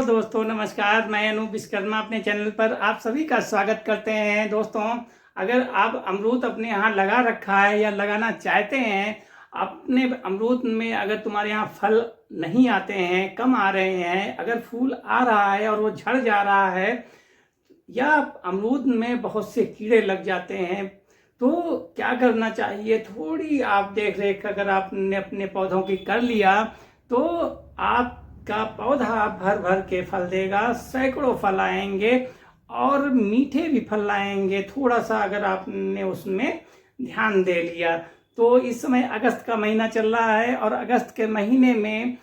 दोस्तों, नमस्कार। मैं अनूप विश्वकर्मा अपने चैनल पर आप सभी का स्वागत करते हैं। दोस्तों, अगर आप अमरूद अपने यहाँ लगा रखा है या लगाना चाहते हैं, अपने अमरूद में अगर तुम्हारे यहाँ फल नहीं आते हैं, कम आ रहे हैं, अगर फूल आ रहा है और वो झड़ जा रहा है, या अमरूद में बहुत से कीड़े लग जाते हैं, तो क्या करना चाहिए? थोड़ी आप देख रेख अगर आपने अपने पौधों की कर लिया तो आपका पौधा भर भर के फल देगा, सैकड़ों फल आएंगे और मीठे भी फल आएंगे, थोड़ा सा अगर आपने उसमें ध्यान दे लिया तो। इस समय अगस्त का महीना चल रहा है और अगस्त के महीने में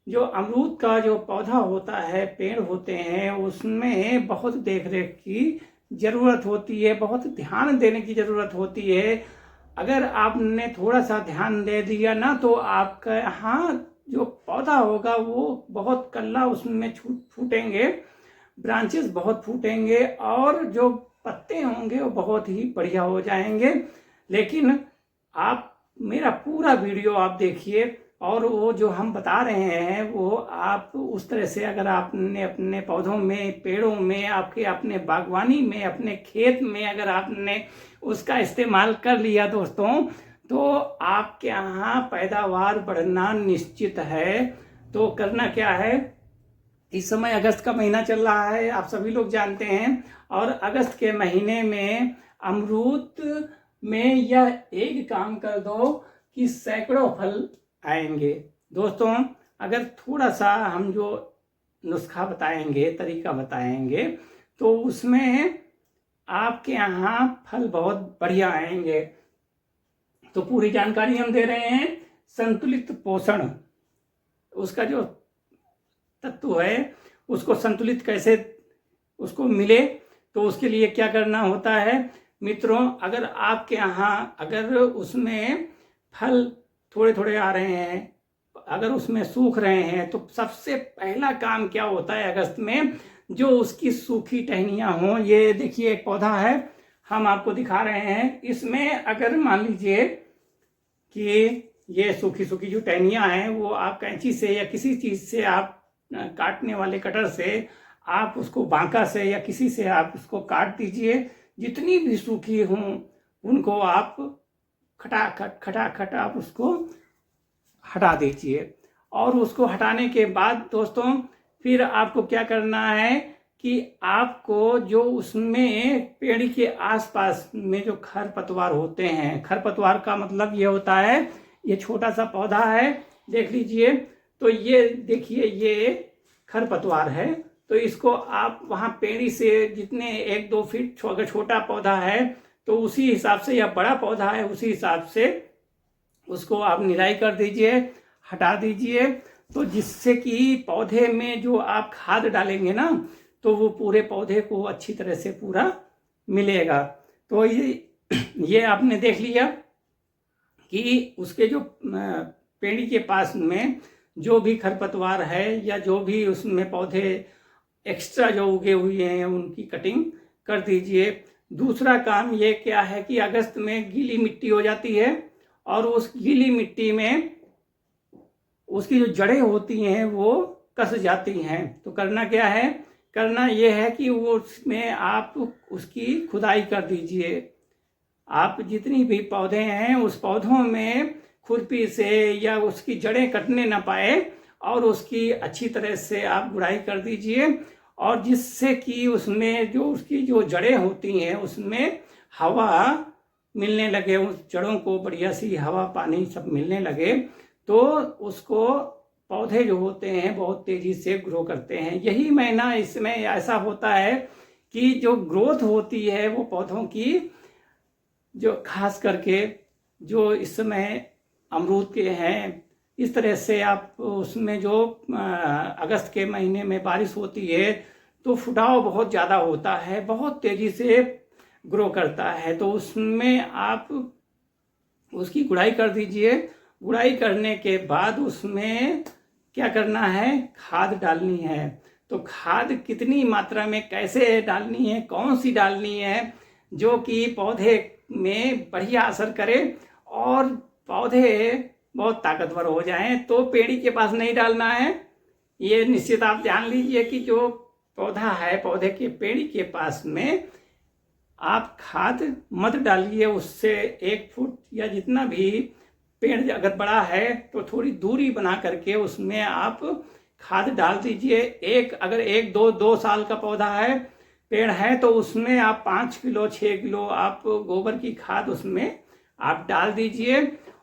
जो अमरूद का जो पौधा होता है, पेड़ होते हैं, उसमें बहुत देख रेख की ज़रूरत होती है, बहुत ध्यान देने की ज़रूरत होती है। अगर आपने थोड़ा सा ध्यान दे दिया ना तो आपका यहाँ जो पौधा होगा वो बहुत कल्ला उसमें फूटेंगे, ब्रांचेस बहुत फूटेंगे और जो पत्ते होंगे वो बहुत ही बढ़िया हो जाएंगे। लेकिन आप मेरा पूरा वीडियो आप देखिए और वो जो हम बता रहे हैं वो आप उस तरह से अगर आपने अपने पौधों में, पेड़ों में, आपके अपने बागवानी में, अपने खेत में अगर आपने उसका इस्तेमाल कर लिया दोस्तों, तो आपके यहाँ पैदावार बढ़ना निश्चित है। तो करना क्या है, इस समय अगस्त का महीना चल रहा है, आप सभी लोग जानते हैं, और अगस्त के महीने में अमरूद में यह एक काम कर दो कि सैकड़ों फल आएंगे। दोस्तों, अगर थोड़ा सा हम जो नुस्खा बताएंगे, तरीका बताएंगे, तो उसमें आपके यहाँ फल बहुत बढ़िया आएंगे। तो पूरी जानकारी हम दे रहे हैं। संतुलित पोषण, उसका जो तत्व है उसको संतुलित कैसे उसको मिले, तो उसके लिए क्या करना होता है मित्रों। अगर आपके यहाँ अगर उसमें फल थोड़े थोड़े आ रहे हैं, अगर उसमें सूख रहे हैं, तो सबसे पहला काम क्या होता है अगस्त में, जो उसकी सूखी टहनियाँ हों। ये देखिए एक पौधा है, हम आपको दिखा रहे हैं। इसमें अगर मान लीजिए कि ये सूखी सूखी जो टहनियाँ हैं वो आप कैंची से या किसी चीज़ से, आप काटने वाले कटर से, आप उसको बांका से या किसी से आप उसको काट दीजिए। जितनी भी सूखी हों उनको आप खटाखट आप उसको हटा दीजिए। और उसको हटाने के बाद दोस्तों फिर आपको क्या करना है कि आपको जो उसमें पेड़ के आसपास में जो खरपतवार होते हैं, खरपतवार का मतलब ये होता है, ये छोटा सा पौधा है, देख लीजिए, तो ये देखिए ये खरपतवार है। तो इसको आप वहाँ पेड़ी से जितने 1-2 फीट, अगर छोटा पौधा है तो उसी हिसाब से, या बड़ा पौधा है उसी हिसाब से उसको आप निराई कर दीजिए, हटा दीजिए। तो जिससे कि पौधे में जो आप खाद डालेंगे ना, तो वो पूरे पौधे को अच्छी तरह से पूरा मिलेगा। तो ये आपने देख लिया कि उसके जो पेड़ी के पास में जो भी खरपतवार है या जो भी उसमें पौधे एक्स्ट्रा जो उगे हुए हैं उनकी कटिंग कर दीजिए। दूसरा काम ये क्या है कि अगस्त में गीली मिट्टी हो जाती है और उस गीली मिट्टी में उसकी जो जड़ें होती हैं वो कस जाती हैं। तो करना क्या है, करना ये है कि वो उसमें आप उसकी खुदाई कर दीजिए। आप जितनी भी पौधे हैं उस पौधों में खुरपी से या उसकी जड़ें कटने ना पाए और उसकी अच्छी तरह से आप गुड़ाई कर दीजिए, और जिससे कि उसमें जो उसकी जो जड़ें होती हैं उसमें हवा मिलने लगे, उस जड़ों को बढ़िया सी हवा पानी सब मिलने लगे, तो उसको पौधे जो होते हैं बहुत तेजी से ग्रो करते हैं। यही महीना इसमें ऐसा होता है कि जो ग्रोथ होती है वो पौधों की, जो खास करके जो इस समय अमरूद के हैं, इस तरह से आप उसमें जो अगस्त के महीने में बारिश होती है तो फुटाव बहुत ज़्यादा होता है, बहुत तेज़ी से ग्रो करता है। तो उसमें आप उसकी गुड़ाई कर दीजिए। गुड़ाई करने के बाद उसमें क्या करना है, खाद डालनी है। तो खाद कितनी मात्रा में कैसे डालनी है, कौन सी डालनी है, जो कि पौधे में बढ़िया असर करे और पौधे बहुत ताकतवर हो जाएं। तो पेड़ी के पास नहीं डालना है, ये निश्चित आप ध्यान लीजिए कि जो पौधा है, पौधे के पेड़ के पास में आप खाद मत डालिए। उससे 1 फुट या जितना भी पेड़ अगर बड़ा है तो थोड़ी दूरी बना करके उसमें आप खाद डाल दीजिए। अगर 1-2 साल का पौधा है, पेड़ है, तो उसमें आप 5 किलो 6 किलो आप गोबर की खाद उसमें आप डाल दीजिए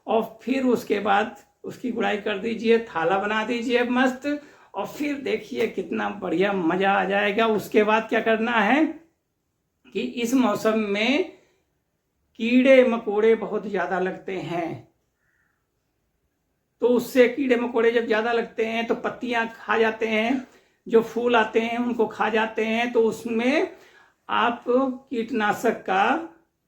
और फिर उसके बाद उसकी गुड़ाई कर दीजिए, थाला बना दीजिए मस्त, और फिर देखिए कितना बढ़िया मजा आ जाएगा। उसके बाद क्या करना है कि इस मौसम में कीड़े मकोड़े बहुत ज़्यादा लगते हैं, तो उससे कीड़े मकोड़े जब ज़्यादा लगते हैं तो पत्तियां खा जाते हैं, जो फूल आते हैं उनको खा जाते हैं। तो उसमें आप कीटनाशक का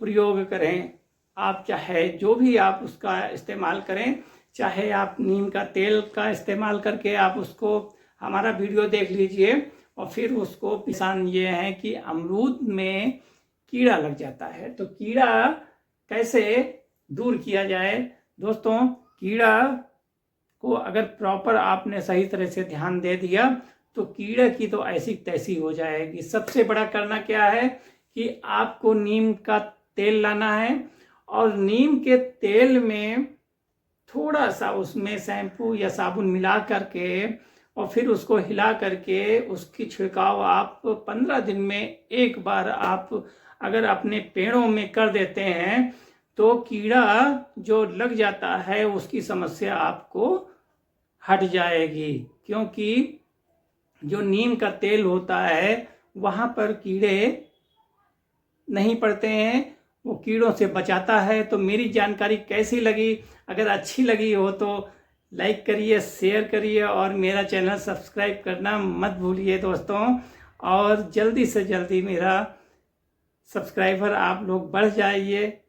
प्रयोग करें। आप चाहे जो भी आप उसका इस्तेमाल करें, चाहे आप नीम का तेल का इस्तेमाल करके आप उसको हमारा वीडियो देख लीजिए। और फिर उसको किसान ये है कि अमरूद में कीड़ा लग जाता है, तो कीड़ा कैसे दूर किया जाए। दोस्तों, कीड़ा को अगर प्रॉपर आपने सही तरह से ध्यान दे दिया तो कीड़े की तो ऐसी तैसी हो जाएगी। सबसे बड़ा करना क्या है कि आपको नीम का तेल लाना है और नीम के तेल में थोड़ा सा उसमें शैम्पू या साबुन मिला करके और फिर उसको हिला करके उसकी छिड़काव आप 15 दिन में एक बार आप अगर अपने पेड़ों में कर देते हैं तो कीड़ा जो लग जाता है उसकी समस्या आपको हट जाएगी। क्योंकि जो नीम का तेल होता है वहाँ पर कीड़े नहीं पड़ते हैं, वो कीड़ों से बचाता है। तो मेरी जानकारी कैसी लगी? अगर अच्छी लगी हो तो लाइक करिए, शेयर करिए और मेरा चैनल सब्सक्राइब करना मत भूलिए दोस्तों। और जल्दी से जल्दी मेरा सब्सक्राइबर आप लोग बढ़ जाइए।